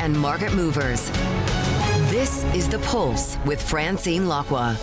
and market movers. This is The Pulse with Francine Lacqua.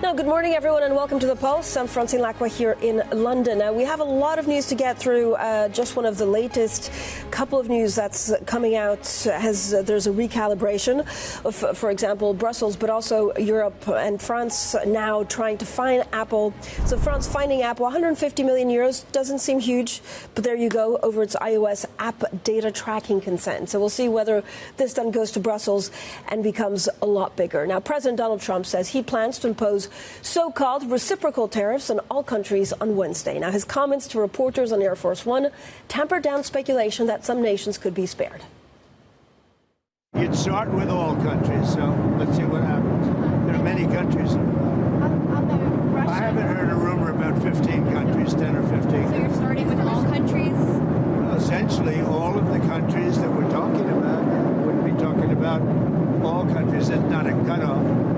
Now, good morning, everyone, and welcome to The Pulse. I'm Francine Lacqua here in London. Now, we have a lot of news to get through. Just one of the latest couple of news that's coming out there's a recalibration of, for example, Brussels, but also Europe and France now trying to fine Apple. So France fining Apple 150 million euros doesn't seem huge, but there you go, over its iOS app data tracking consent. So we'll see whether this then goes to Brussels and becomes a lot bigger. Now, President Donald Trump says he plans to impose so-called reciprocal tariffs on all countries on Wednesday. Now, his comments to reporters on Air Force One tempered down speculation that some nations could be spared. You'd start with all countries, so let's see what happens. There are many countries. I haven't heard a rumor about 15 countries, 10 or 15. So you're starting with all countries? Essentially, all of the countries that we're talking about. We wouldn't be talking about all countries. That's not a cutoff.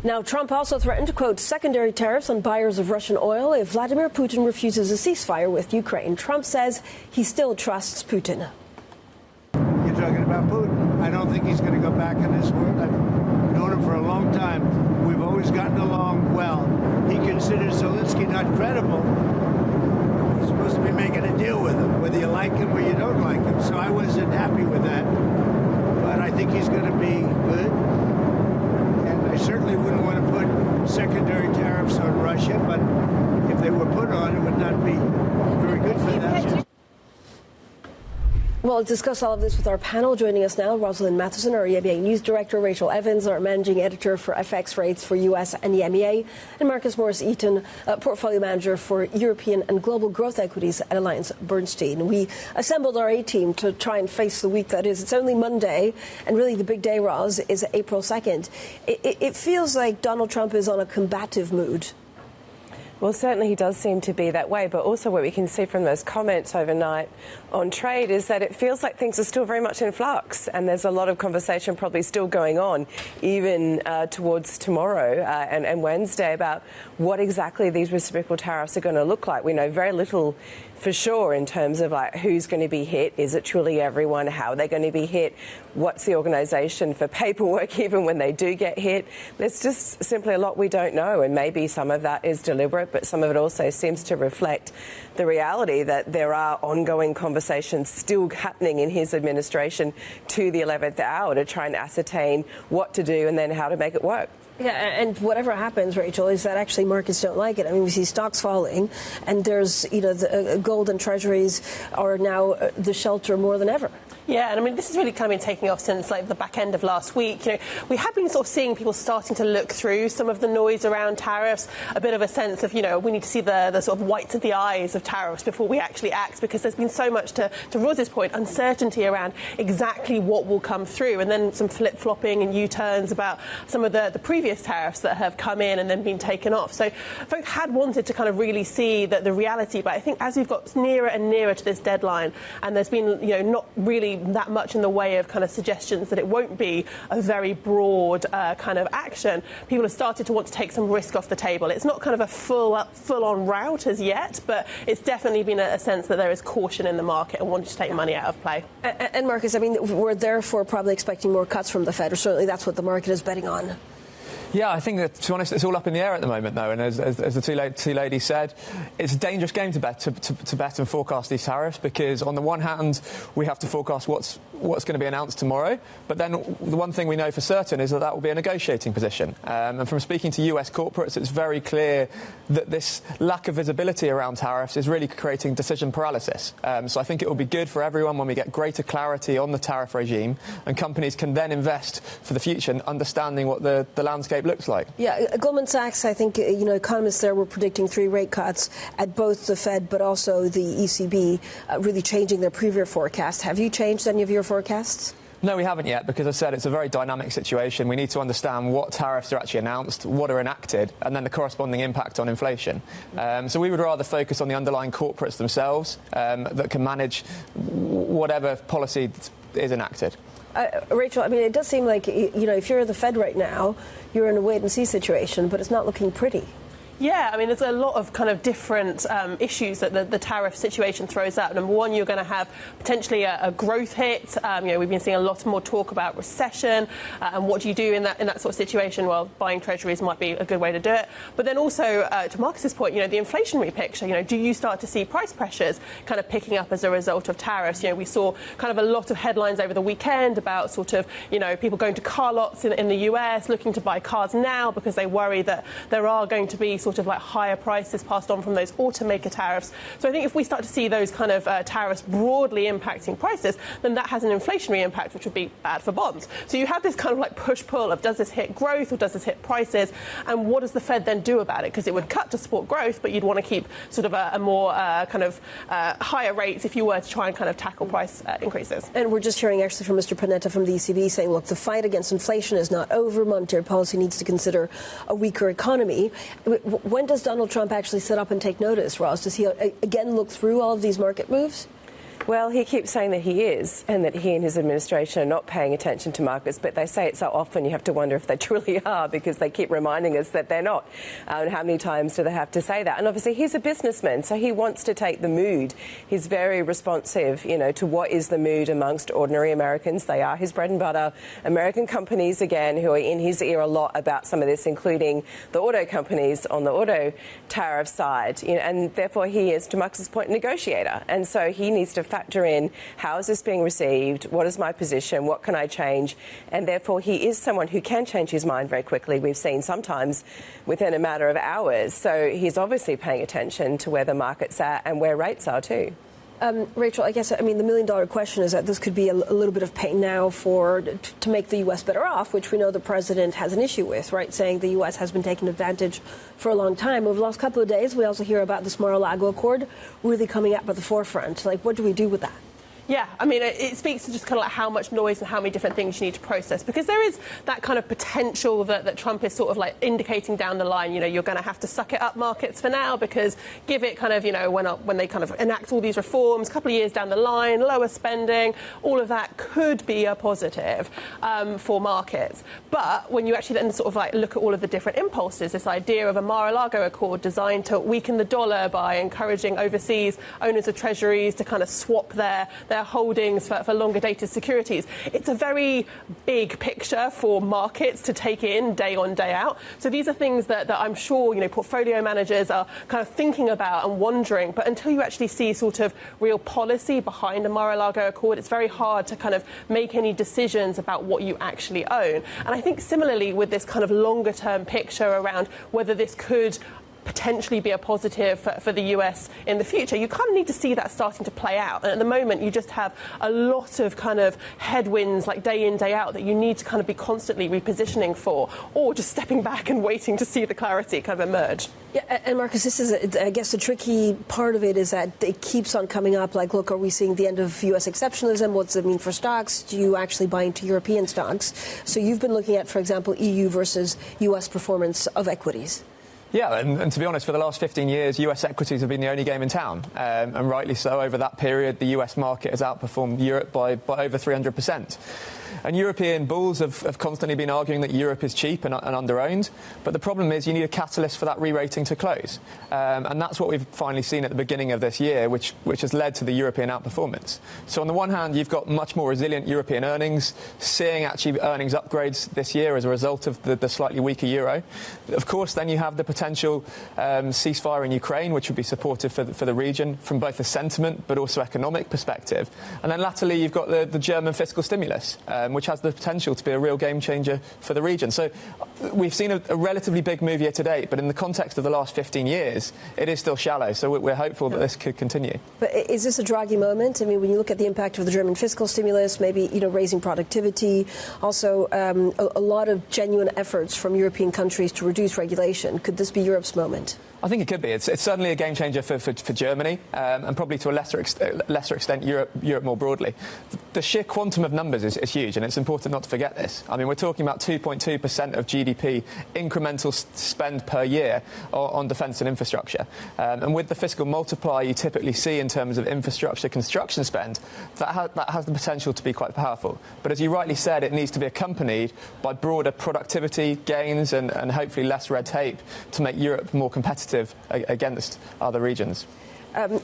Now, Trump also threatened to quote secondary tariffs on buyers of Russian oil if Vladimir Putin refuses a ceasefire with Ukraine. Trump says he still trusts Putin. You're talking about Putin. I don't think he's going to go back on his word. I've known him for a long time. We've always gotten along well. He considers Zelensky not credible. He's supposed to be making a deal with him, whether you like him or you don't like him. So I wasn't happy with that. But I think he's going to be good. I certainly wouldn't want to put secondary tariffs on Russia, but if they were put on, it would not be very good for them. Well, let's discuss all of this with our panel. Joining us now, Rosalind Matheson, our EMEA News Director, Rachel Evans, our Managing Editor for FX Rates for US and EMEA, and Marcus Morris-Eyton, Portfolio Manager for European and Global Growth Equities at Alliance Bernstein. We assembled our A-team to try and face the week that is. It's only Monday, and really the big day, Roz, is April 2nd. It feels like Donald Trump is on a combative mood. Well, certainly he does seem to be that way, but also what we can see from those comments overnight on trade is that it feels like things are still very much in flux, and there's a lot of conversation probably still going on, even towards tomorrow and Wednesday, about what exactly these reciprocal tariffs are going to look like. We know very little for sure in terms of like who's going to be hit. Is it truly everyone? How are they going to be hit? What's the organisation for paperwork even when they do get hit? There's just simply a lot we don't know, and maybe some of that is deliberate, but some of it also seems to reflect the reality that there are ongoing conversations still happening in his administration to the 11th hour to try and ascertain what to do and then how to make it work. Yeah, and whatever happens, Rachel, is that actually markets don't like it. I mean, we see stocks falling, and there's, the gold and treasuries are now the shelter more than ever. Yeah, and I mean, this has really kind of been taking off since like the back end of last week. We have been sort of seeing people starting to look through some of the noise around tariffs, a bit of a sense of, we need to see the sort of whites of the eyes of tariffs before we actually act, because there's been so much, to Roz's point, uncertainty around exactly what will come through, and then some flip-flopping and U-turns about some of the previous tariffs that have come in and then been taken off. So folks had wanted to kind of really see the reality, but I think as we've got nearer and nearer to this deadline, and there's been, not really that much in the way of kind of suggestions that it won't be a very broad kind of action, people have started to want to take some risk off the table. It's not kind of a full-on rout as yet, but it's definitely been a sense that there is caution in the market and wanting to take money out of play. And Marcus, I mean, we're therefore probably expecting more cuts from the Fed, or certainly that's what the market is betting on. Yeah, I think that, to be honest, it's all up in the air at the moment, though. And as the two ladies said, it's a dangerous game to bet and forecast these tariffs, because on the one hand, we have to forecast what's going to be announced tomorrow. But then the one thing we know for certain is that will be a negotiating position. And from speaking to US corporates, it's very clear that this lack of visibility around tariffs is really creating decision paralysis. So I think it will be good for everyone when we get greater clarity on the tariff regime, and companies can then invest for the future, understanding what the landscape looks like. Yeah, Goldman Sachs, I think, economists there were predicting 3 rate cuts at both the Fed but also the ECB, really changing their previous forecast. Have you changed any of your forecasts? No, we haven't yet, because as I said, it's a very dynamic situation. We need to understand what tariffs are actually announced, what are enacted, and then the corresponding impact on inflation. So we would rather focus on the underlying corporates themselves that can manage whatever policy is enacted. Rachel, I mean, it does seem like, if you're the Fed right now, you're in a wait-and-see situation, but it's not looking pretty. Yeah, I mean, there's a lot of kind of different issues that the tariff situation throws out. Number one, you're going to have potentially a growth hit. We've been seeing a lot more talk about recession, and what do you do in that sort of situation? Well, buying treasuries might be a good way to do it. But then also, to Marcus's point, the inflationary picture. Do you start to see price pressures kind of picking up as a result of tariffs? We saw kind of a lot of headlines over the weekend about sort of people going to car lots in the US looking to buy cars now because they worry that there are going to be sort of like higher prices passed on from those automaker tariffs. So I think if we start to see those kind of tariffs broadly impacting prices, then that has an inflationary impact, which would be bad for bonds. So you have this kind of like push-pull of, does this hit growth or does this hit prices? And what does the Fed then do about it? Because it would cut to support growth, but you'd want to keep sort of a more kind of higher rates if you were to try and kind of tackle price increases. And we're just hearing actually from Mr. Panetta from the ECB saying, look, the fight against inflation is not over. Monetary policy needs to consider a weaker economy. When does Donald Trump actually sit up and take notice, Ross? Does he again look through all of these market moves? Well, he keeps saying that he is, and that he and his administration are not paying attention to markets, but they say it so often you have to wonder if they truly are, because they keep reminding us that they're not. And how many times do they have to say that? And obviously he's a businessman, so he wants to take the mood. He's very responsive, to what is the mood amongst ordinary Americans. They are his bread and butter. American companies, again, who are in his ear a lot about some of this, including the auto companies on the auto tariff side. And therefore he is, to Marcus's point, a negotiator. And so he needs to factor in, how is this being received? What is my position? What can I change? And therefore, he is someone who can change his mind very quickly. We've seen sometimes within a matter of hours. So he's obviously paying attention to where the market's at and where rates are too. Rachel, I guess, the $1 million question is that this could be a little bit of pain now to make the U.S. better off, which we know the president has an issue with, right, saying the U.S. has been taking advantage for a long time. Over the last couple of days, we also hear about this Mar-a-Lago Accord really coming up at the forefront. Like, what do we do with that? Yeah, I mean, it speaks to just kind of like how much noise and how many different things you need to process, because there is that kind of potential that Trump is sort of like indicating down the line, you're going to have to suck it up markets for now, because give it kind of, when they kind of enact all these reforms, a couple of years down the line, lower spending, all of that could be a positive for markets. But when you actually then sort of like look at all of the different impulses, this idea of a Mar-a-Lago Accord designed to weaken the dollar by encouraging overseas owners of treasuries to kind of swap their holdings for longer dated securities. It's a very big picture for markets to take in day on, day out. So these are things that I'm sure, portfolio managers are kind of thinking about and wondering. But until you actually see sort of real policy behind a Mar-a-Lago Accord, it's very hard to kind of make any decisions about what you actually own. And I think similarly with this kind of longer term picture around whether this could potentially be a positive for the US in the future, you kind of need to see that starting to play out. And at the moment, you just have a lot of kind of headwinds, like day in, day out, that you need to kind of be constantly repositioning for, or just stepping back and waiting to see the clarity kind of emerge. Yeah, and Marcus, this is, I guess, the tricky part of it is that it keeps on coming up. Like, look, are we seeing the end of U.S. exceptionalism? What does it mean for stocks? Do you actually buy into European stocks? So you've been looking at, for example, EU versus U.S. performance of equities. Yeah, and to be honest, for the last 15 years, US equities have been the only game in town. And rightly so. Over that period, the US market has outperformed Europe by over 300%. And European bulls have constantly been arguing that Europe is cheap and under-owned. But the problem is you need a catalyst for that re-rating to close. And that's what we've finally seen at the beginning of this year, which has led to the European outperformance. So on the one hand, you've got much more resilient European earnings, seeing actually earnings upgrades this year as a result of the slightly weaker euro. Of course, then you have the potential ceasefire in Ukraine, which would be supportive for the region from both a sentiment but also economic perspective. And then latterly, you've got the German fiscal stimulus, which has the potential to be a real game changer for the region. So we've seen a relatively big move year to date, but in the context of the last 15 years, it is still shallow. So we're hopeful that this could continue. But is this a Draghi moment? I mean, when you look at the impact of the German fiscal stimulus, maybe, raising productivity, also a lot of genuine efforts from European countries to reduce regulation, could this be Europe's moment? I think it could be. It's certainly a game changer for Germany and probably to a lesser extent Europe more broadly. The sheer quantum of numbers is huge, and it's important not to forget this. I mean, we're talking about 2.2% of GDP incremental spend per year on defence and infrastructure. And with the fiscal multiplier you typically see in terms of infrastructure construction spend, that has the potential to be quite powerful. But as you rightly said, it needs to be accompanied by broader productivity gains and hopefully less red tape to make Europe more competitive against other regions.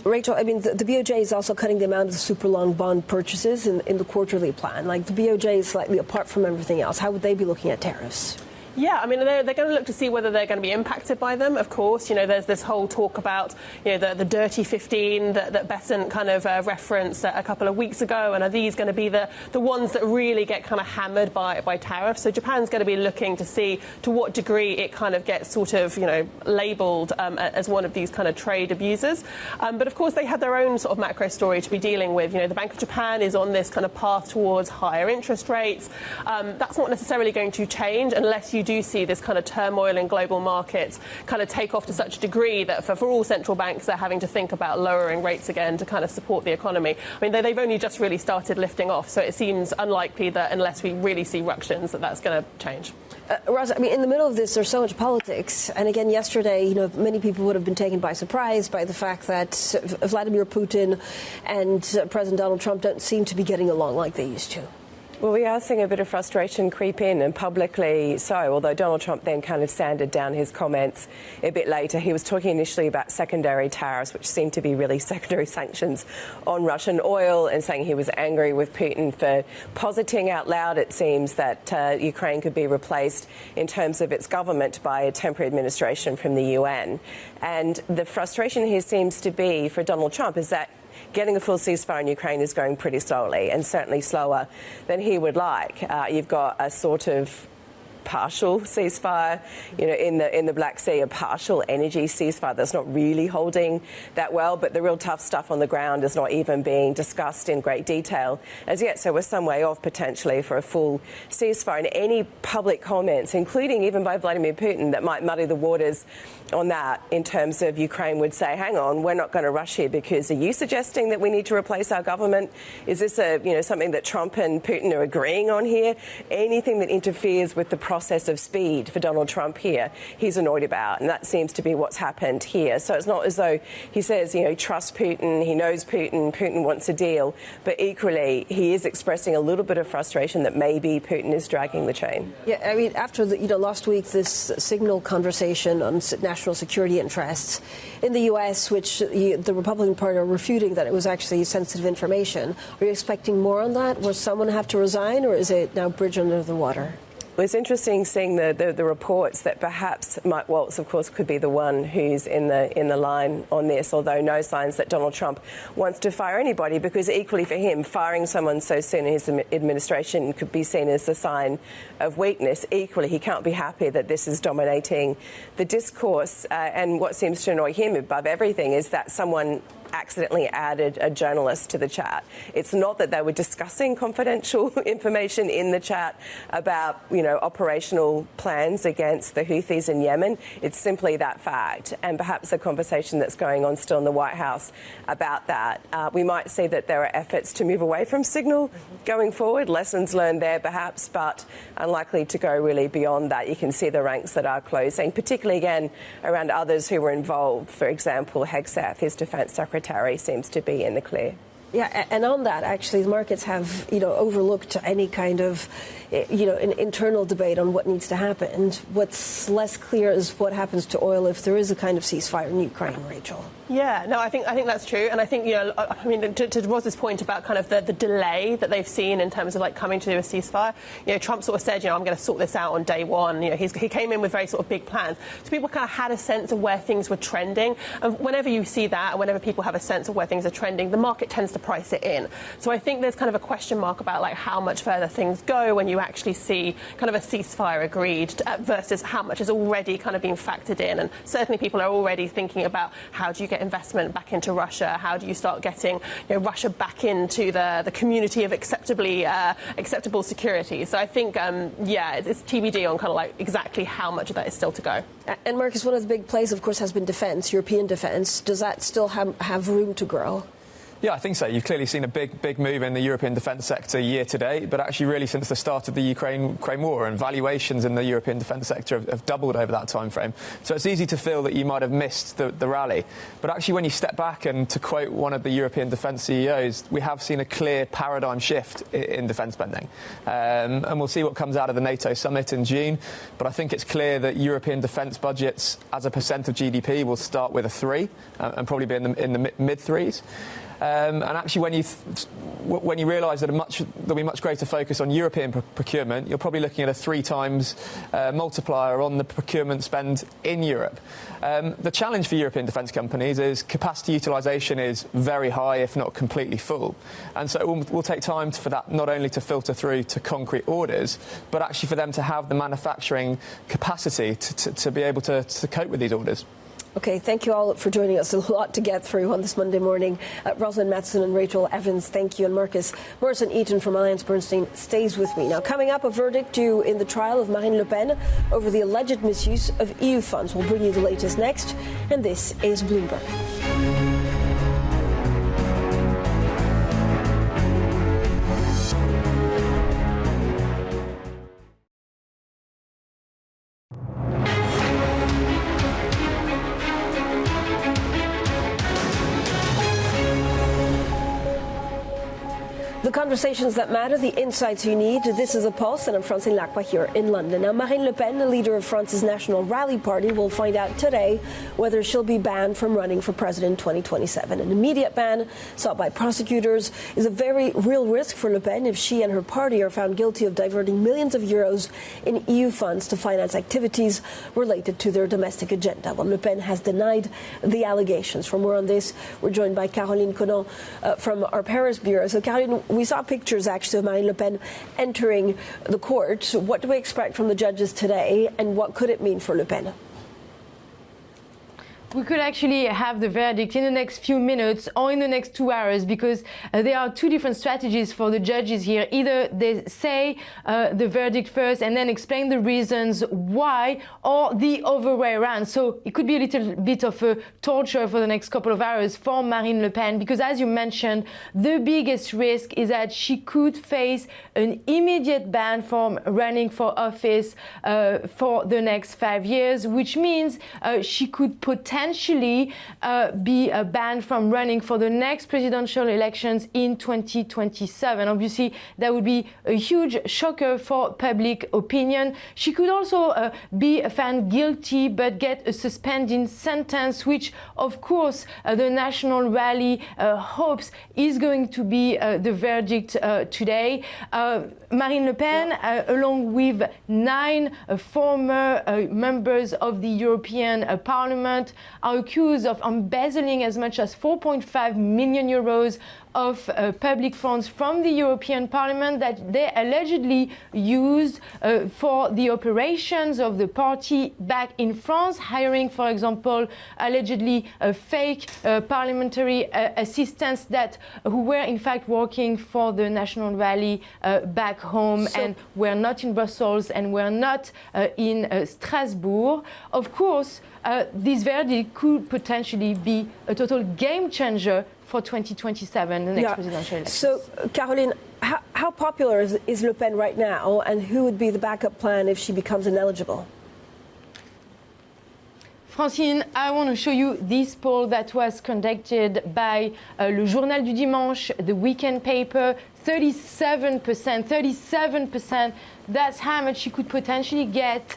Rachel, I mean, the BOJ is also cutting the amount of super long bond purchases in the quarterly plan. Like, the BOJ is slightly apart from everything else. How would they be looking at tariffs? Yeah, I mean, they're going to look to see whether they're going to be impacted by them, of course. You know, there's this whole talk about, you know, the dirty 15 that Besant kind of referenced a couple of weeks ago, and are these going to be the ones that really get kind of hammered by tariffs? So Japan's going to be looking to see to what degree it kind of gets sort of, you know, labelled as one of these kind of trade abusers. But, of course, they have their own sort of macro story to be dealing with. You know, the Bank of Japan is on this kind of path towards higher interest rates. That's not necessarily going to change unless you do see this kind of turmoil in global markets kind of take off to such a degree that for all central banks they're having to think about lowering rates again to kind of support the economy. I mean, they've only just really started lifting off, so it seems unlikely that unless we really see ructions that's going to change. Roz, I mean, in the middle of this, there's so much politics. And again, yesterday, you know, many people would have been taken by surprise by the fact that Vladimir Putin and President Donald Trump don't seem to be getting along like they used to. Well, we are seeing a bit of frustration creep in, and publicly so, although Donald Trump then kind of sanded down his comments a bit later. He was talking initially about secondary tariffs, which seemed to be really secondary sanctions on Russian oil, and saying he was angry with Putin for positing out loud, it seems, that Ukraine could be replaced in terms of its government by a temporary administration from the UN. And the frustration here seems to be for Donald Trump is that getting a full ceasefire in Ukraine is going pretty slowly, and certainly slower than he would like. You've got a sort of partial ceasefire, you know, in the Black Sea, a partial energy ceasefire that's not really holding that well, but the real tough stuff on the ground is not even being discussed in great detail as yet. So we're some way off potentially for a full ceasefire. And any public comments, including even by Vladimir Putin, that might muddy the waters on that in terms of Ukraine would say, hang on, we're not going to rush here because are you suggesting that we need to replace our government? Is this something that Trump and Putin are agreeing on here? Anything that interferes with the process of speed for Donald Trump here, he's annoyed about, and that seems to be what's happened here. So it's not as though he says, you know, he trusts Putin, he knows Putin wants a deal, but equally he is expressing a little bit of frustration that maybe Putin is dragging the chain. Yeah, I mean, after last week, this signal conversation on national security interests in the U.S., which the Republican Party are refuting that it was actually sensitive information, are you expecting more on that? Will someone have to resign, or is it now bridge under the water? Well, it's interesting seeing the reports that perhaps Mike Waltz, of course, could be the one who's in the line on this, although no signs that Donald Trump wants to fire anybody, because equally for him, firing someone so soon in his administration could be seen as a sign of weakness. Equally, he can't be happy that this is dominating the discourse, and what seems to annoy him above everything is that someone accidentally added a journalist to the chat. It's not that they were discussing confidential information in the chat about, you know, operational plans against the Houthis in Yemen. It's simply that fact, and perhaps a conversation that's going on still in the White House about that. We might see that there are efforts to move away from signal going forward, lessons learned there perhaps, but unlikely to go really beyond that. You can see the ranks that are closing, particularly again around others who were involved. For example, Hegseth, his defence secretary, seems to be in the clear. Yeah, and on that, actually, the markets have, you know, overlooked any kind of, you know, an internal debate on what needs to happen. And what's less clear is what happens to oil if there is a kind of ceasefire in Ukraine, Rachel. Yeah, no, I think that's true, and I think, you know, I mean, to Roz's point about kind of the delay that they've seen in terms of like coming to a ceasefire. You know, Trump sort of said, you know, I'm going to sort this out on day one. You know, he came in with very sort of big plans, so people kind of had a sense of where things were trending. And whenever you see that, and whenever people have a sense of where things are trending, the market tends to to price it in. So I think there's kind of a question mark about like how much further things go when you actually see kind of a ceasefire agreed versus how much has already kind of been factored in. And certainly people are already thinking about how do you get investment back into Russia? How do you start getting Russia back into the community of acceptable security? So I think, it's TBD on kind of like exactly how much of that is still to go. And Marcus, one of the big plays, of course, has been defence, European defence. Does that still have room to grow? Yeah, I think so. You've clearly seen a big move in the European defence sector year to date, but actually really since the start of the Ukraine war, and valuations in the European defence sector have doubled over that time frame. So it's easy to feel that you might have missed the rally. But actually when you step back, and to quote one of the European defence CEOs, we have seen a clear paradigm shift in defence spending. And we'll see what comes out of the NATO summit in June. But I think it's clear that European defence budgets as a percent of GDP will start with a 3 and probably be in the mid-3s. And actually, when you realise that there'll be much greater focus on European procurement, you're probably looking at a 3 times multiplier on the procurement spend in Europe. The challenge for European defence companies is capacity utilisation is very high, if not completely full. And so it will take time for that not only to filter through to concrete orders, but actually for them to have the manufacturing capacity to be able to cope with these orders. Okay, thank you all for joining us. A lot to get through on this Monday morning. Rosalind Matheson and Rachel Evans, thank you. And Marcus Morris-Eyton from Alliance Bernstein stays with me. Now, coming up, a verdict due in the trial of Marine Le Pen over the alleged misuse of EU funds. We'll bring you the latest next. And this is Bloomberg. The conversations that matter, the insights you need. This is a Pulse, and I'm Francine Lacqua here in London. Now, Marine Le Pen, the leader of France's National Rally Party, will find out today whether she'll be banned from running for president in 2027. An immediate ban sought by prosecutors is a very real risk for Le Pen if she and her party are found guilty of diverting millions of euros in EU funds to finance activities related to their domestic agenda. Well, Le Pen has denied the allegations. For more on this, we're joined by Caroline Conan from our Paris bureau. So, Caroline, we saw pictures, actually, of Marine Le Pen entering the court. What do we expect from the judges today, and what could it mean for Le Pen? We could actually have the verdict in the next few minutes or in the next 2 hours, because there are 2 different strategies for the judges here. Either they say the verdict first and then explain the reasons why, or the other way around. So it could be a little bit of a torture for the next couple of hours for Marine Le Pen, because as you mentioned, the biggest risk is that she could face an immediate ban from running for office for the next 5 years, which means she could potentially be banned from running for the next presidential elections in 2027. Obviously, that would be a huge shocker for public opinion. She could also be found guilty but get a suspending sentence, which, of course, the National Rally hopes is going to be the verdict today. Marine Le Pen, along with 9 former members of the European Parliament, are accused of embezzling as much as 4.5 million euros of public funds from the European Parliament that they allegedly used for the operations of the party back in France, hiring, for example, allegedly fake parliamentary assistants who were in fact working for the National Rally back home and were not in Brussels and were not in Strasbourg. Of course, this verdict could potentially be a total game changer for 2027, the next presidential election. So, Caroline, how popular is Le Pen right now, and who would be the backup plan if she becomes ineligible? Francine, I want to show you this poll that was conducted by Le Journal du Dimanche, the weekend paper. 37%, that's how much she could potentially get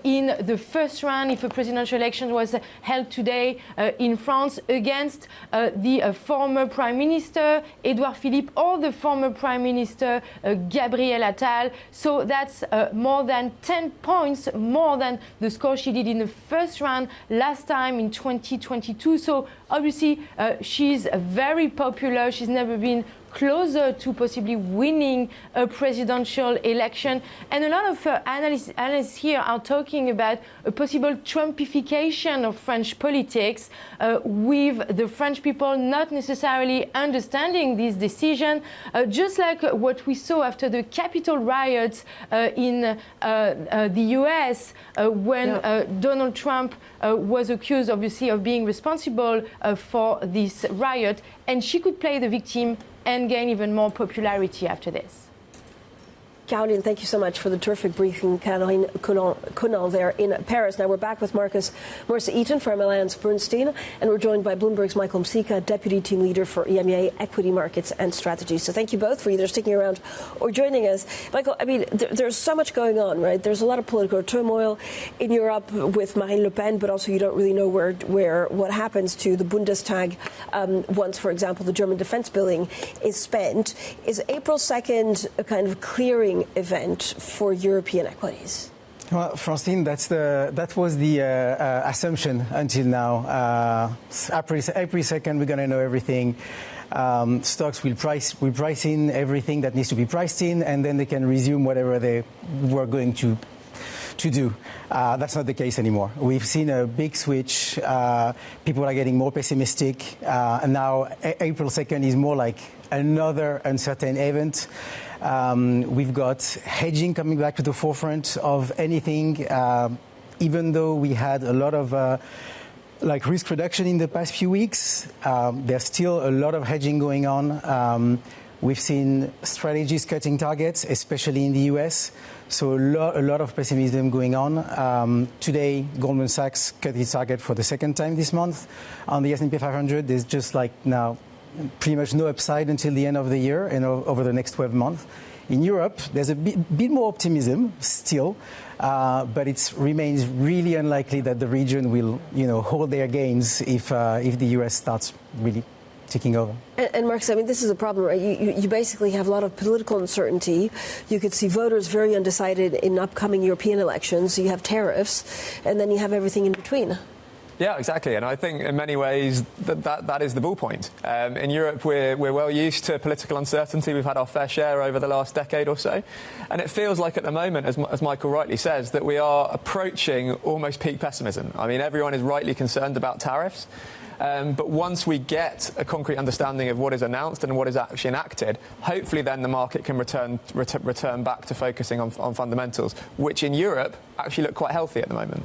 in the first round if a presidential election was held today in France against the former Prime Minister Edouard Philippe or the former Prime Minister Gabriel Attal. So that's more than 10 points more than the score she did in the first round last time in 2022. So Obviously, she's very popular. She's never been closer to possibly winning a presidential election. And a lot of analysts here are talking about a possible Trumpification of French politics, with the French people not necessarily understanding this decision, just like what we saw after the Capitol riots in the US, when Donald Trump was accused, obviously, of being responsible for this riot. And she could play the victim and gain even more popularity after this. Caroline, thank you so much for the terrific briefing. Caroline Conan there in Paris. Now we're back with Morris-Eyton from Alliance Bernstein, and we're joined by Bloomberg's Michael Msika, Deputy Team Leader for EMEA Equity Markets and Strategy. So thank you both for either sticking around or joining us. Michael, I mean, there's so much going on, right? There's a lot of political turmoil in Europe with Marine Le Pen, but also you don't really know what happens to the Bundestag once, for example, the German defense billing is spent. Is April 2nd a kind of clearing event for European equities? Well, Francine, that was the assumption until now. April 2nd, we're going to know everything. Stocks will price in everything that needs to be priced in, and then they can resume whatever they were going to do. That's not the case anymore. We've seen a big switch. People are getting more pessimistic. And now April 2nd is more like another uncertain event. We've got hedging coming back to the forefront of anything, even though we had a lot of risk reduction in the past few weeks. There's still a lot of hedging going on. We've seen strategies cutting targets, especially in the US. So a lot of pessimism going on. Today, Goldman Sachs cut its target for the second time this month. On the S&P 500, there's just now pretty much no upside until the end of the year and over the next 12 months. In Europe, there's a bit more optimism still, but it remains really unlikely that the region will, hold their gains if the US starts really taking over. And Marcus, I mean, this is a problem, right? You basically have a lot of political uncertainty. You could see voters very undecided in upcoming European elections. You have tariffs, and then you have everything in between. Yeah, exactly. And I think in many ways that is the ball point. In Europe, we're well used to political uncertainty. We've had our fair share over the last decade or so. And it feels like at the moment, as Michael rightly says, that we are approaching almost peak pessimism. I mean, everyone is rightly concerned about tariffs. But once we get a concrete understanding of what is announced and what is actually enacted, hopefully then the market can return back to focusing on fundamentals, which in Europe actually look quite healthy at the moment.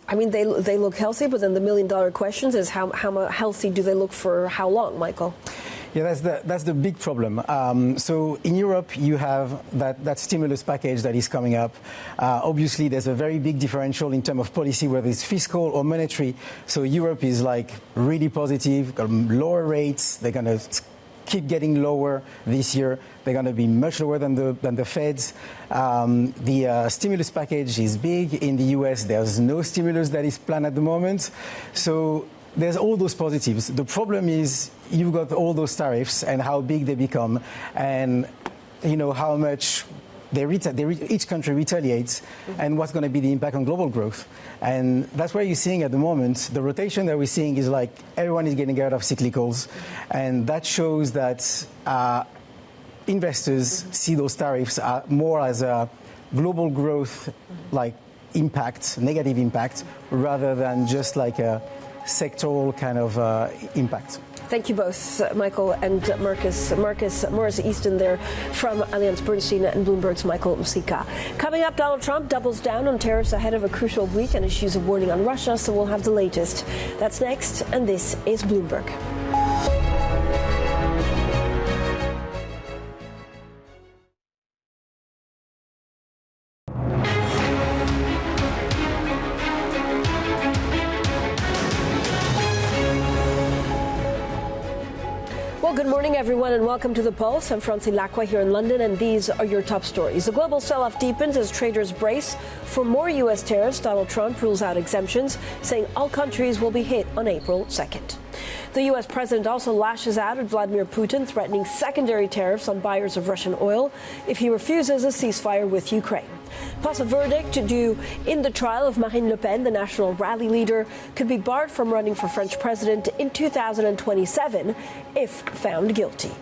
I mean, they look healthy, but then the million-dollar question is how healthy do they look for how long, Michael? Yeah, that's the big problem. So in Europe, you have that stimulus package that is coming up. Obviously, there's a very big differential in terms of policy, whether it's fiscal or monetary. So Europe is really positive, lower rates. They're going to keep getting lower this year. They're going to be much lower than the Feds. The stimulus package is big. In the US, there's no stimulus that is planned at the moment. So there's all those positives. The problem is you've got all those tariffs and how big they become, and how much each country retaliates, and what's going to be the impact on global growth. And that's where you're seeing at the moment, the rotation that we're seeing is everyone is getting out of cyclicals, and that shows that investors see those tariffs more as a global growth impact, negative impact, rather than just a sectoral kind of impact. Thank you both, Michael and Marcus. Morris-Eyton there from Alliance Bernstein and Bloomberg's Michael Msika. Coming up, Donald Trump doubles down on tariffs ahead of a crucial week and issues a warning on Russia, so we'll have the latest. That's next, and this is Bloomberg. Good morning, everyone, and welcome to The Pulse. I'm Francine Lacqua here in London, and these are your top stories. The global sell-off deepens as traders brace for more U.S. tariffs. Donald Trump rules out exemptions, saying all countries will be hit on April 2nd. The U.S. president also lashes out at Vladimir Putin, threatening secondary tariffs on buyers of Russian oil if he refuses a ceasefire with Ukraine. Plus, a verdict due in the trial of Marine Le Pen, the National Rally leader, could be barred from running for French president in 2027 if found guilty.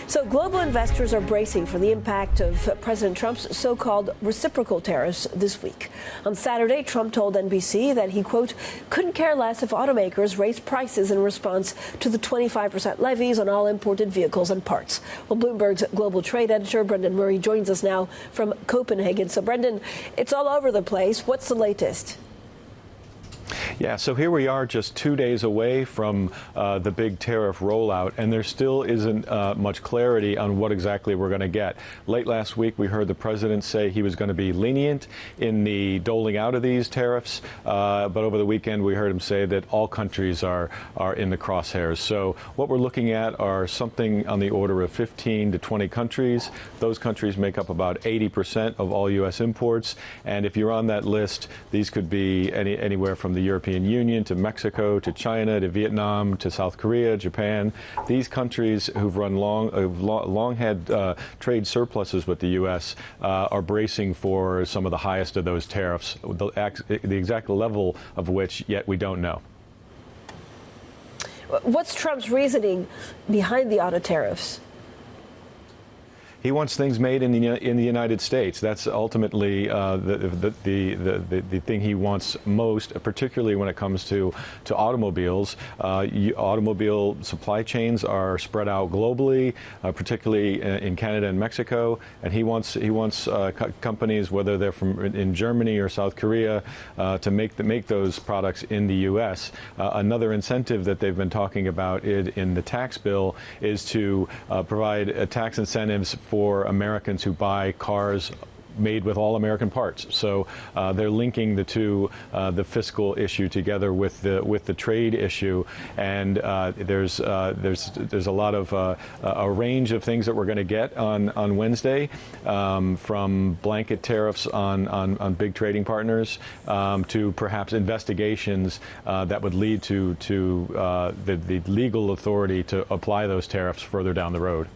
So global investors are bracing for the impact of President Trump's so-called reciprocal tariffs this week. On Saturday, Trump told NBC that he, quote, couldn't care less if automakers raised prices in response to the 25% levies on all imported vehicles and parts. Well, Bloomberg's global trade editor, Brendan Murray, joins us now from Copenhagen. So, Brendan, it's all over the place. What's the latest? Yeah, so here we are just 2 days away from the big tariff rollout, and there still isn't much clarity on what exactly we're going to get. Late last week, we heard the president say he was going to be lenient in the doling out of these tariffs, but over the weekend, we heard him say that all countries are in the crosshairs. So what we're looking at are something on the order of 15 to 20 countries. Those countries make up about 80% of all U.S. imports, and if you're on that list, these could be anywhere from the European Union to Mexico to China to Vietnam to South Korea, Japan. These countries who've long had trade surpluses with the U.S. Are bracing for some of the highest of those tariffs, the exact level of which yet we don't know. What's Trump's reasoning behind the auto tariffs? He wants things made in the United States. That's ultimately the thing he wants most, particularly when it comes to automobiles. Automobile supply chains are spread out globally, particularly in Canada and Mexico, and he wants companies, whether they're in Germany or South Korea, to make those products in the U.S. Another incentive that they've been talking about in the tax bill is to provide tax incentives for Americans who buy cars made with all American parts. So they're linking the fiscal issue together with the trade issue, and there's a lot of a range of things that we're going to get on Wednesday, from blanket tariffs on big trading partners to perhaps investigations that would lead to the legal authority to apply those tariffs further down the road.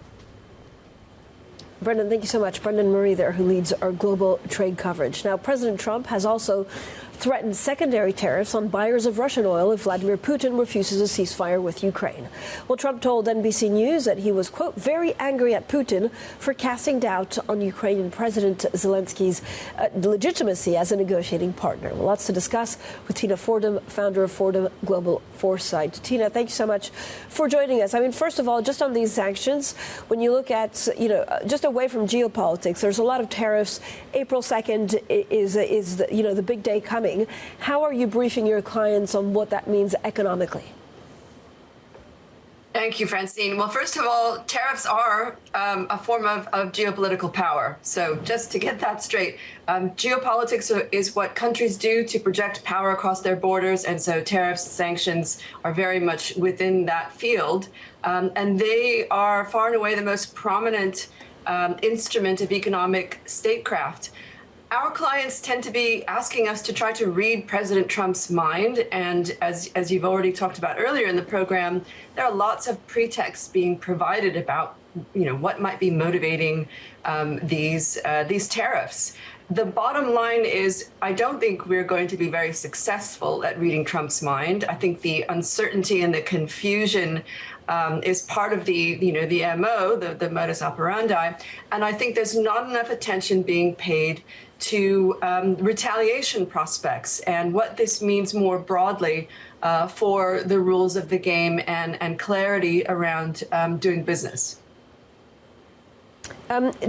Brendan, thank you so much. Brendan Murray there, who leads our global trade coverage. Now, President Trump has also threatened secondary tariffs on buyers of Russian oil if Vladimir Putin refuses a ceasefire with Ukraine. Well, Trump told NBC News that he was, quote, very angry at Putin for casting doubt on Ukrainian President Zelenskyy's legitimacy as a negotiating partner. Well, lots to discuss with Tina Fordham, founder of Fordham Global Foresight. Tina, thank you so much for joining us. I mean, first of all, just on these sanctions, when you look at, just away from geopolitics, there's a lot of tariffs. April 2nd is the big day coming. How are you briefing your clients on what that means economically? Thank you, Francine. Well, first of all, tariffs are a form of geopolitical power. So just to get that straight, geopolitics is what countries do to project power across their borders. And so tariffs, sanctions are very much within that field. And they are far and away the most prominent instrument of economic statecraft. Our clients tend to be asking us to try to read President Trump's mind. And as you've already talked about earlier in the program, there are lots of pretexts being provided about, what might be motivating these tariffs. The bottom line is, I don't think we're going to be very successful at reading Trump's mind. I think the uncertainty and the confusion is part of the MO, the modus operandi. And I think there's not enough attention being paid to retaliation prospects and what this means more broadly for the rules of the game and clarity around doing business.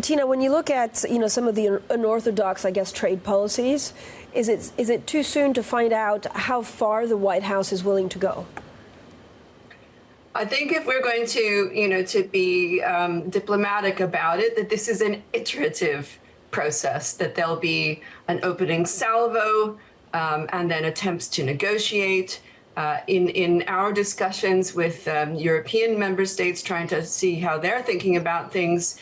Tina, when you look at some of the unorthodox, trade policies, is it too soon to find out how far the White House is willing to go? I think if we're going to be diplomatic about it, that this is an iterative process, that there'll be an opening salvo and then attempts to negotiate. In our discussions with European member states, trying to see how they're thinking about things,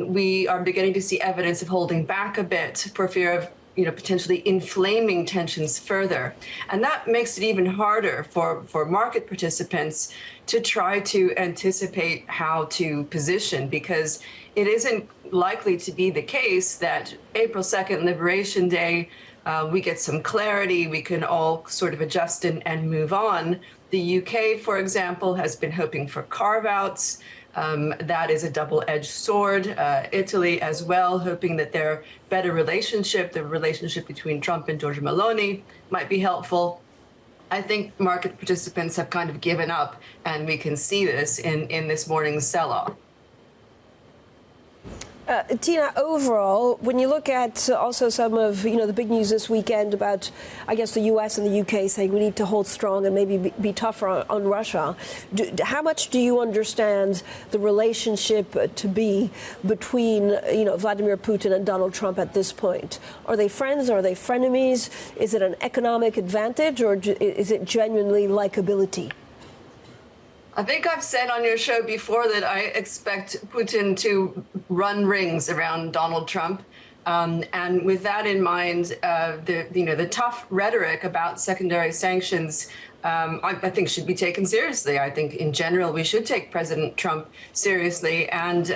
we are beginning to see evidence of holding back a bit for fear of potentially inflaming tensions further. And that makes it even harder for market participants to try to anticipate how to position, because it isn't likely to be the case that April 2nd, Liberation Day, we get some clarity, we can all sort of adjust and move on. The UK, for example, has been hoping for carve-outs. That is a double-edged sword. Italy as well, hoping that their better relationship, the relationship between Trump and Giorgia Meloni, might be helpful. I think market participants have kind of given up, and we can see this in this morning's sell-off. Tina, overall, when you look at also some of the big news this weekend about, I guess, the U.S. and the UK saying we need to hold strong and maybe be tougher on Russia, how much do you understand the relationship to be between Vladimir Putin and Donald Trump at this point? Are they friends? Are they frenemies? Is it an economic advantage, or is it genuinely likability? I think I've said on your show before that I expect Putin to run rings around Donald Trump. And with that in mind, the tough rhetoric about secondary sanctions, I think should be taken seriously. I think in general we should take President Trump seriously and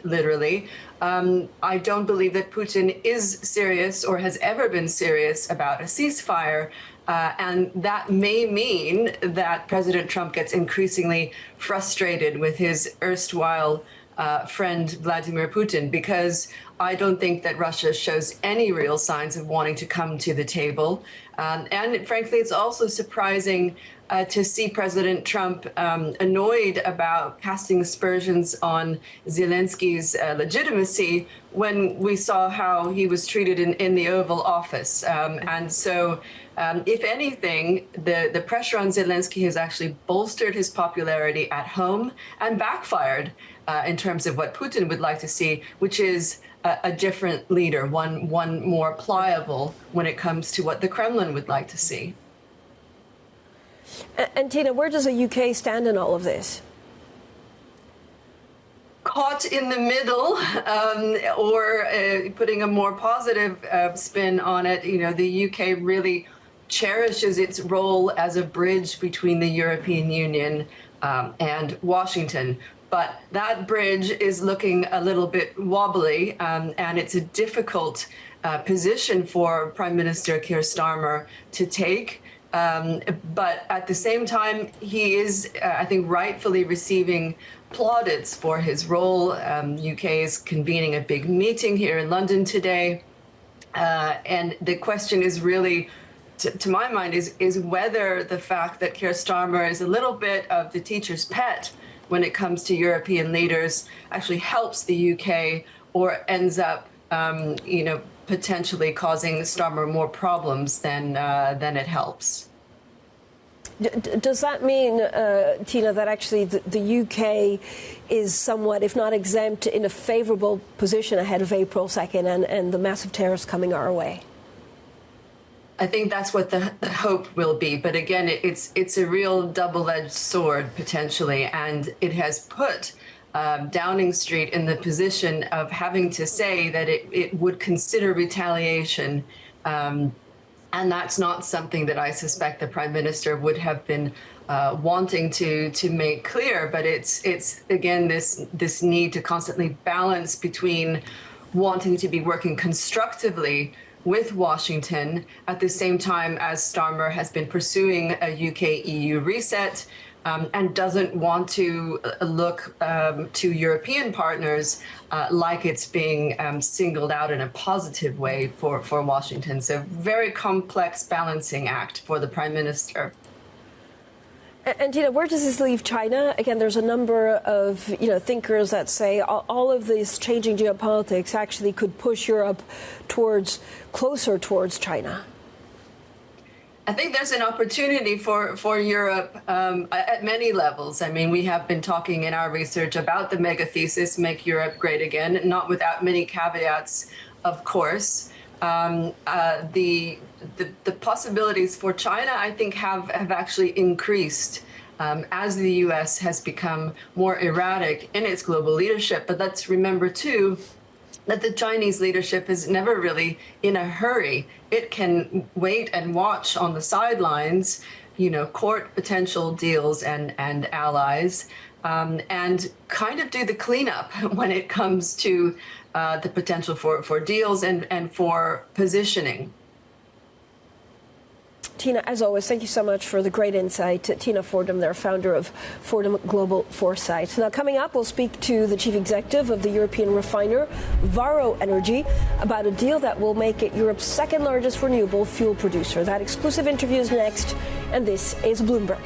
literally. I don't believe that Putin is serious or has ever been serious about a ceasefire. And that may mean that President Trump gets increasingly frustrated with his erstwhile friend Vladimir Putin, because I don't think that Russia shows any real signs of wanting to come to the table. And frankly, it's also surprising to see President Trump annoyed about casting aspersions on Zelenskyy's legitimacy when we saw how he was treated in the Oval Office. And so, if anything, the pressure on Zelensky has actually bolstered his popularity at home and backfired in terms of what Putin would like to see, which is a different leader, one more pliable when it comes to what the Kremlin would like to see. And Tina, where does the UK stand in all of this? Caught in the middle, or putting a more positive spin on it, the UK really cherishes its role as a bridge between the European Union and Washington. But that bridge is looking a little bit wobbly, and it's a difficult position for Prime Minister Keir Starmer to take. But at the same time, he is, I think, rightfully receiving plaudits for his role. UK is convening a big meeting here in London today. And the question is really, to my mind, is whether the fact that Keir Starmer is a little bit of the teacher's pet when it comes to European leaders actually helps the UK, or ends up, potentially causing Starmer more problems than it helps. Does that mean, Tina, that actually the UK is somewhat, if not exempt, in a favourable position ahead of April 2nd and the massive tariffs coming our way? I think that's what the hope will be. But again, it's a real double-edged sword, potentially, and it has put Downing Street in the position of having to say that it would consider retaliation. And that's not something that I suspect the Prime Minister would have been wanting to make clear. But it's again, this need to constantly balance between wanting to be working constructively with Washington at the same time as Starmer has been pursuing a UK-EU reset, and doesn't want to look to European partners like it's being singled out in a positive way for Washington. So very complex balancing act for the Prime Minister. And Tina, where does this leave China? Again, there's a number of thinkers that say all of this changing geopolitics actually could push Europe closer towards China. I think there's an opportunity for Europe at many levels. I mean, we have been talking in our research about the mega thesis, make Europe great again, not without many caveats, of course. The possibilities for China, I think, have actually increased as the U.S. has become more erratic in its global leadership. But let's remember, too, that the Chinese leadership is never really in a hurry. It can wait and watch on the sidelines, court potential deals and allies, and kind of do the cleanup when it comes to the potential for deals and for positioning. Tina, as always, thank you so much for the great insight. Tina Fordham, they're founder of Fordham Global Foresight. Now, coming up, we'll speak to the chief executive of the European refiner, VARO Energy, about a deal that will make it Europe's second largest renewable fuel producer. That exclusive interview is next, and this is Bloomberg.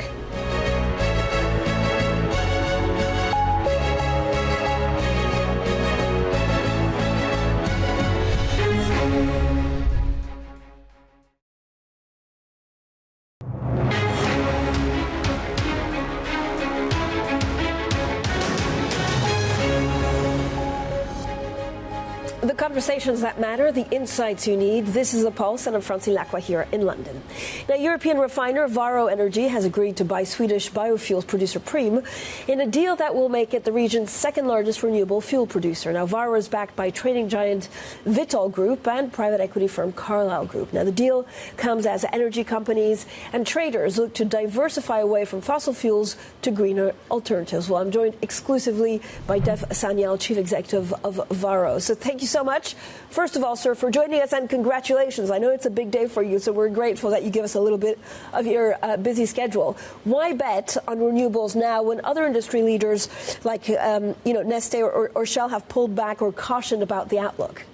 The conversations that matter, the insights you need. This is The Pulse, and I'm Francine Lacqua here in London. Now, European refiner VARO Energy has agreed to buy Swedish biofuels producer Preem in a deal that will make it the region's second largest renewable fuel producer. Now, VARO is backed by trading giant Vitol Group and private equity firm Carlyle Group. Now, the deal comes as energy companies and traders look to diversify away from fossil fuels to greener alternatives. Well, I'm joined exclusively by Dev Sanyal, chief executive of VARO. So thank you so much, first of all, sir, for joining us, and congratulations. I know it's a big day for you, so we're grateful that you give us a little bit of your busy schedule. Why bet on renewables now when other industry leaders like Neste or Shell have pulled back or cautioned about the outlook?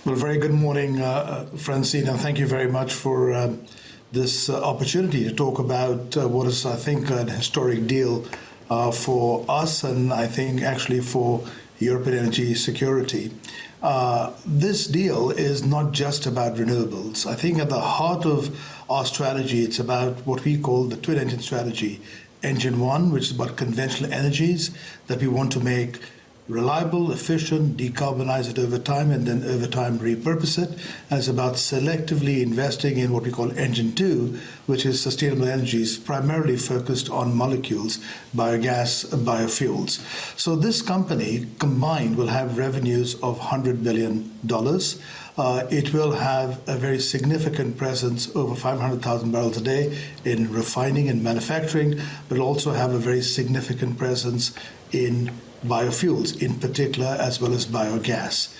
Well, very good morning, Francine, and thank you very much for this opportunity to talk about what is, I think, an historic deal for us, and I think actually for European energy security. This deal is not just about renewables. I think at the heart of our strategy, it's about what we call the twin engine strategy. Engine one, which is about conventional energies that we want to make reliable, efficient, decarbonize it over time, and then over time repurpose it. And it's about selectively investing in what we call engine two, which is sustainable energies, primarily focused on molecules, biogas, biofuels. So this company combined will have revenues of $100 billion. It will have a very significant presence, over 500,000 barrels a day, in refining and manufacturing, but also have a very significant presence in biofuels in particular, as well as biogas.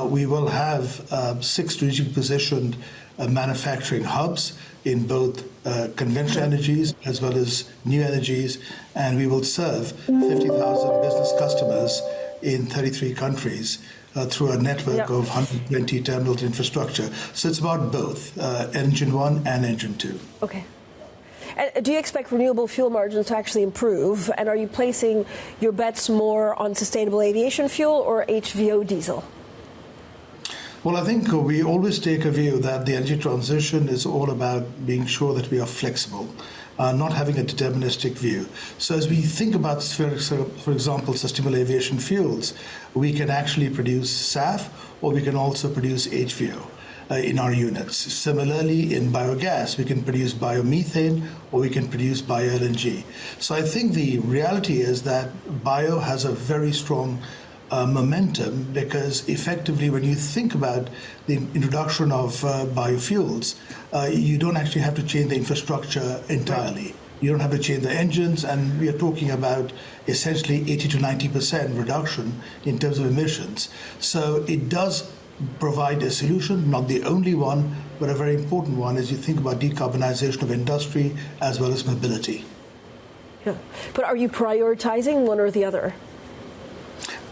We will have 6 strategically positioned manufacturing hubs in both conventional energies as well as new energies, and we will serve 50,000 business customers in 33 countries through a network of 120 terminal infrastructure. So it's about both engine one and engine two. Okay. And do you expect renewable fuel margins to actually improve? And are you placing your bets more on sustainable aviation fuel or HVO diesel? Well, I think we always take a view that the energy transition is all about being sure that we are flexible, not having a deterministic view. So as we think about, for example, sustainable aviation fuels, we can actually produce SAF, or we can also produce HVO. In our units. Similarly, in biogas, we can produce biomethane or we can produce bio-LNG. So I think the reality is that bio has a very strong momentum, because effectively when you think about the introduction of biofuels, you don't actually have to change the infrastructure entirely. You don't have to change the engines, and we are talking about essentially 80 to 90% reduction in terms of emissions. So it does provide a solution, not the only one, but a very important one as you think about decarbonization of industry as well as mobility. Yeah. But are you prioritizing one or the other?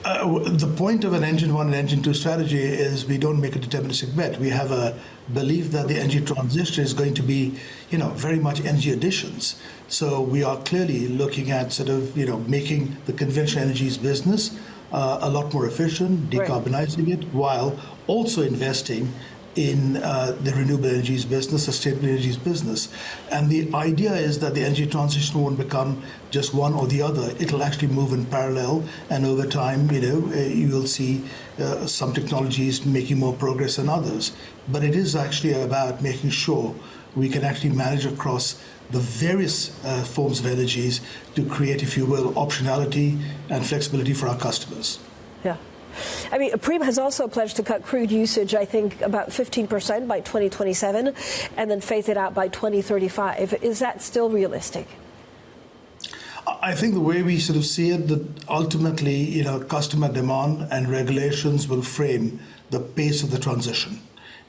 The point of an engine one and engine two strategy is we don't make a deterministic bet. We have a belief that the energy transition is going to be, very much energy additions. So we are clearly looking at making the conventional energies business a lot more efficient, decarbonizing it, while also investing in the renewable energies business, sustainable energies business. And the idea is that the energy transition won't become just one or the other. It'll actually move in parallel, and over time, you will see some technologies making more progress than others. But it is actually about making sure we can actually manage across the various forms of energies to create, if you will, optionality and flexibility for our customers. Yeah. I mean, Prem has also pledged to cut crude usage, I think, about 15% by 2027 and then phase it out by 2035. Is that still realistic? I think the way we sort of see it, that ultimately, customer demand and regulations will frame the pace of the transition.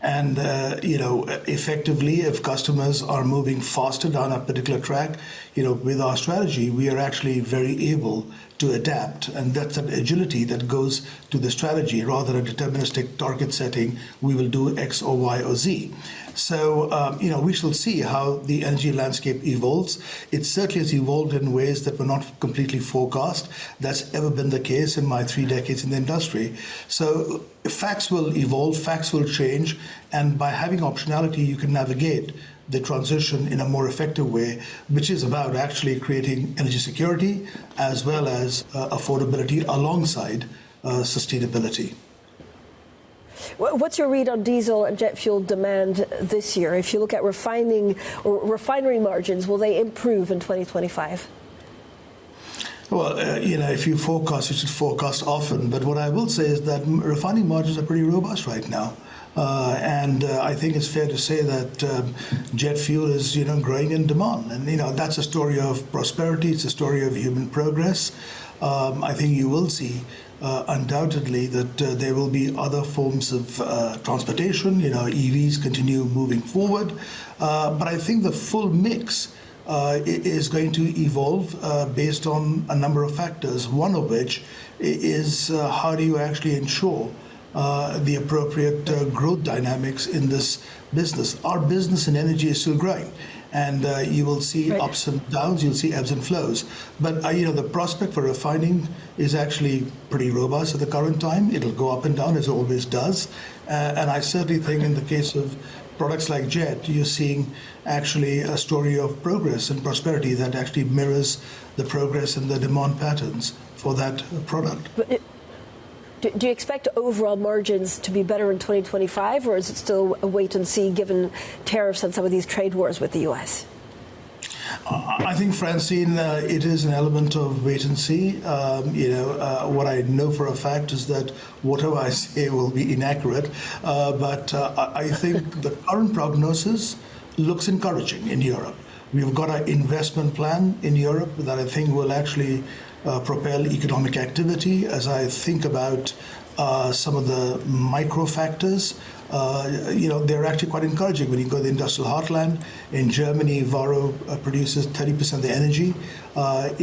And, effectively, if customers are moving faster down a particular track, with our strategy, we are actually very able to adapt. And that's an agility that goes to the strategy rather than a deterministic target setting. We will do X or Y or Z. So, we shall see how the energy landscape evolves. It certainly has evolved in ways that were not completely forecast. That's ever been the case in my 3 decades in the industry. So facts will evolve, facts will change, and by having optionality, you can navigate the transition in a more effective way, which is about actually creating energy security as well as affordability alongside sustainability. What's your read on diesel and jet fuel demand this year? If you look at refinery margins, will they improve in 2025? Well, if you forecast, you should forecast often. But what I will say is that refining margins are pretty robust right now. And I think it's fair to say that jet fuel is, growing in demand. And, that's a story of prosperity. It's a story of human progress. I think you will see undoubtedly that there will be other forms of transportation. EVs continue moving forward. But I think the full mix is going to evolve based on a number of factors, one of which is how do you actually ensure the appropriate growth dynamics in this business. Our business in energy is still growing. And you will see ups and downs, you'll see ebbs and flows. But, the prospect for refining is actually pretty robust at the current time. It'll go up and down as it always does. And I certainly think in the case of products like jet, you're seeing actually a story of progress and prosperity that actually mirrors the progress and the demand patterns for that product. Do you expect overall margins to be better in 2025, or is it still a wait and see given tariffs and some of these trade wars with the U.S.? I think, Francine, it is an element of wait and see. What I know for a fact is that whatever I say will be inaccurate. But I think the current prognosis looks encouraging in Europe. We've got an investment plan in Europe that I think will actually propel economic activity. As I think about some of the micro factors, they're actually quite encouraging. When you go to the industrial heartland, in Germany, VARO produces 30% of the energy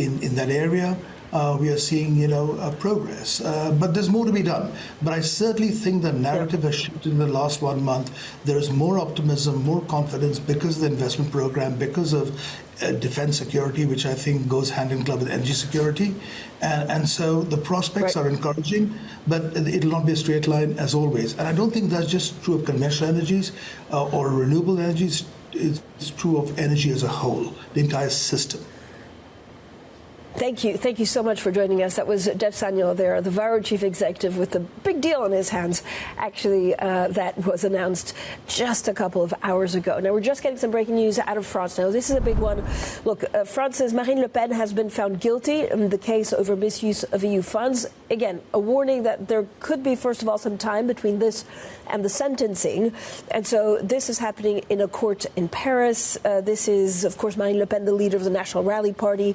in that area. We are seeing, progress. But there's more to be done. But I certainly think the narrative has shifted in the last 1 month. There is more optimism, more confidence because of the investment program, because of defense security, which I think goes hand in glove with energy security. And so the prospects are encouraging, but it'll not be a straight line as always. And I don't think that's just true of conventional energies or renewable energies. It's true of energy as a whole, the entire system. Thank you. Thank you so much for joining us. That was Jeff Sanyal there, the VARO chief executive with the big deal on his hands, actually, that was announced just a couple of hours ago. Now, we're just getting some breaking news out of France. Now, this is a big one. Look, France's Marine Le Pen has been found guilty in the case over misuse of EU funds. Again, a warning that there could be, first of all, some time between this and the sentencing. And so this is happening in a court in Paris. This is, of course, Marine Le Pen, the leader of the National Rally Party.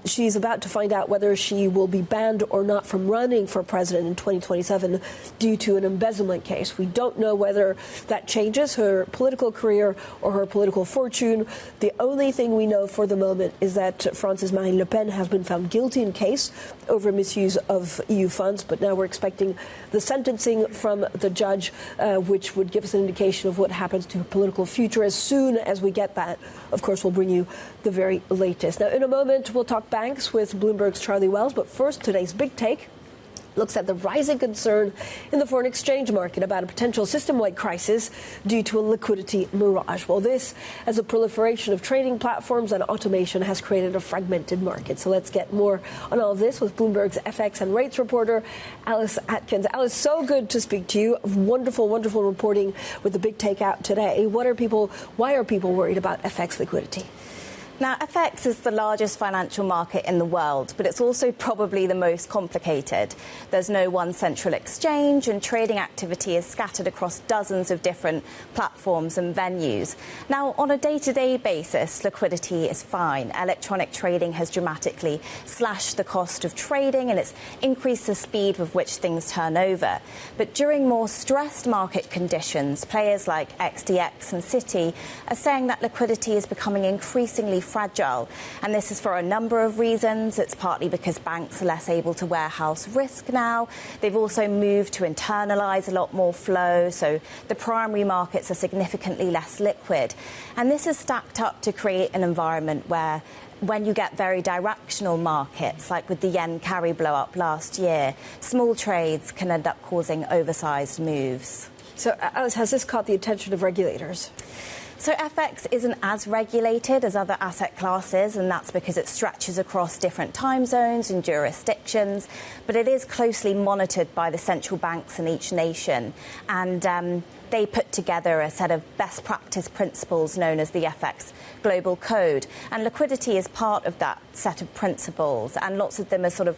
She's about to find out whether she will be banned or not from running for president in 2027 due to an embezzlement case. We don't know whether that changes her political career or her political fortune. The only thing we know for the moment is that France's Marine Le Pen has been found guilty in case over misuse of EU funds, but now we're expecting the sentencing from the judge, which would give us an indication of what happens to her political future. As soon as we get that, of course, we'll bring you the very latest. Now, in a moment, we'll talk banks with Bloomberg's Charlie Wells. But first, today's big take looks at the rising concern in the foreign exchange market about a potential system-wide crisis due to a liquidity mirage. Well, this, as a proliferation of trading platforms and automation, has created a fragmented market. So let's get more on all of this with Bloomberg's FX and rates reporter, Alice Atkins. Alice, so good to speak to you. Wonderful, wonderful reporting with the big takeout today. Why are people worried about FX liquidity? Now, FX is the largest financial market in the world, but it's also probably the most complicated. There's no one central exchange, and trading activity is scattered across dozens of different platforms and venues. Now, on a day-to-day basis, liquidity is fine. Electronic trading has dramatically slashed the cost of trading, and it's increased the speed with which things turn over. But during more stressed market conditions, players like XTX and Citi are saying that liquidity is becoming increasingly fragile, and this is for a number of reasons. It's partly because banks are less able to warehouse risk now. They've also moved to internalise a lot more flow, so the primary markets are significantly less liquid. And this is stacked up to create an environment where, when you get very directional markets, like with the yen carry blow up last year, small trades can end up causing oversized moves. So, Alice, has this caught the attention of regulators? So FX isn't as regulated as other asset classes, and that's because it stretches across different time zones and jurisdictions, but it is closely monitored by the central banks in each nation. And they put together a set of best practice principles known as the FX Global Code. And liquidity is part of that set of principles, and lots of them are sort of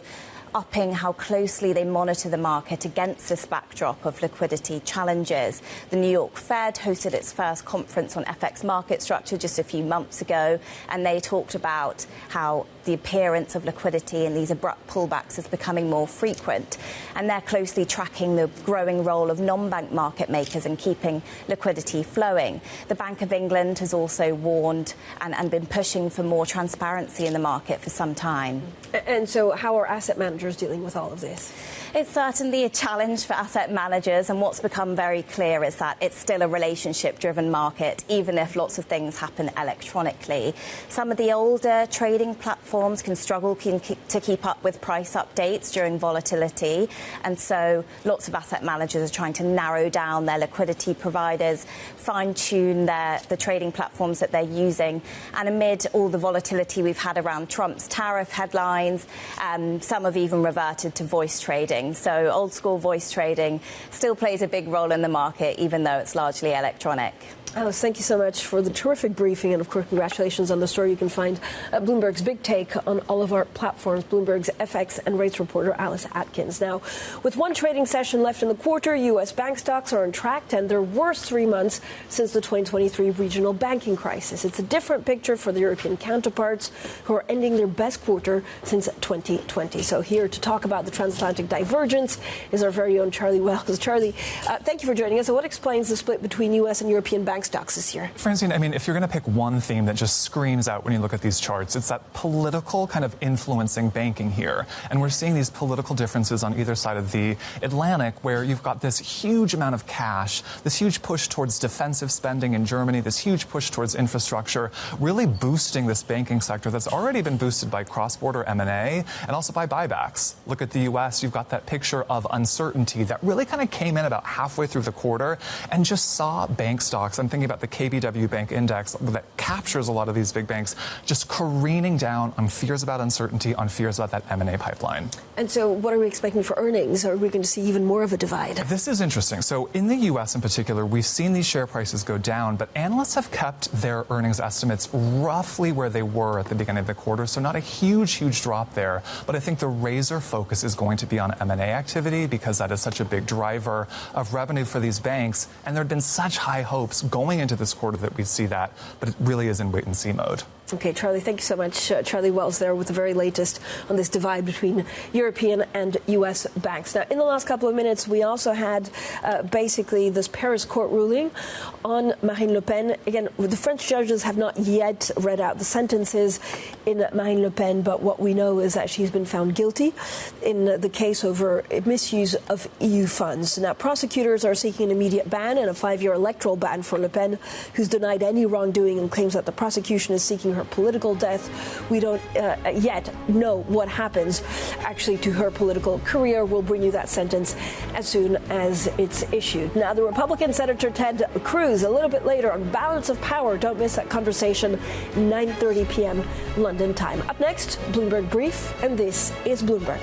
upping how closely they monitor the market against this backdrop of liquidity challenges. The New York Fed hosted its first conference on FX market structure just a few months ago, and they talked about how the appearance of liquidity and these abrupt pullbacks is becoming more frequent. And they're closely tracking the growing role of non-bank market makers in keeping liquidity flowing. The Bank of England has also warned and been pushing for more transparency in the market for some time. And so how are asset managers dealing with all of this? It's certainly a challenge for asset managers, and what's become very clear is that it's still a relationship-driven market, even if lots of things happen electronically. Some of the older trading platforms can struggle to keep up with price updates during volatility, and so lots of asset managers are trying to narrow down their liquidity providers, fine-tune the trading platforms that they're using. And amid all the volatility we've had around Trump's tariff headlines, some have even reverted to voice trading. So old-school voice trading still plays a big role in the market, even though it's largely electronic. Alice, thank you so much for the terrific briefing, and of course congratulations on the story. You can find Bloomberg's Big Take on all of our platforms. Bloomberg's FX and rates reporter Alice Atkins. Now, with one trading session left in the quarter, U.S. bank stocks are on track to end their worst 3 months since the 2023 regional banking crisis. It's a different picture for the European counterparts, who are ending their best quarter since 2020. So here to talk about the transatlantic divergence is our very own Charlie Wells. Charlie, thank you for joining us. So what explains the split between U.S. and European bank stocks this year? Francine, I mean, if you're going to pick one theme that just screams out when you look at these charts, it's that political kind of influencing banking here. And we're seeing these political differences on either side of the Atlantic, where you've got this huge amount of cash, this huge push towards defensive spending in Germany, this huge push towards infrastructure, really boosting this banking sector that's already been boosted by cross-border M&A and also by buybacks. Look at the U.S., you've got that picture of uncertainty that really kind of came in about halfway through the quarter and just saw bank stocks. I'm thinking about the KBW Bank Index that captures a lot of these big banks just careening down on fears about uncertainty, on fears about that M&A pipeline. And so what are we expecting for earnings? Are we going to see even more of a divide? This is interesting. So in the U.S. in particular, we've seen these share prices go down, but analysts have kept their earnings estimates roughly where they were at the beginning of the quarter. So not a huge drop there. But I think the razor focus is going to be on M&A activity, because that is such a big driver of revenue for these banks. And there had been such high hopes going into this quarter that we'd see that, but it really is in wait-and-see mode. Okay, Charlie, thank you so much. Charlie Wells there with the very latest on this divide between European and U.S. banks. Now, in the last couple of minutes, we also had basically this Paris court ruling on Marine Le Pen. Again, the French judges have not yet read out the sentences in Marine Le Pen, but what we know is that she's been found guilty in the case over misuse of EU funds. Now, prosecutors are seeking an immediate ban and a 5-year electoral ban for Le Pen, who's denied any wrongdoing and claims that the prosecution is seeking her political death. We don't yet know what happens actually to her political career. We'll bring you that sentence as soon as it's issued. Now, the Republican Senator Ted Cruz, a little bit later on balance of power. Don't miss that conversation, 9:30 p.m. London time. Up next, Bloomberg Brief, and this is Bloomberg.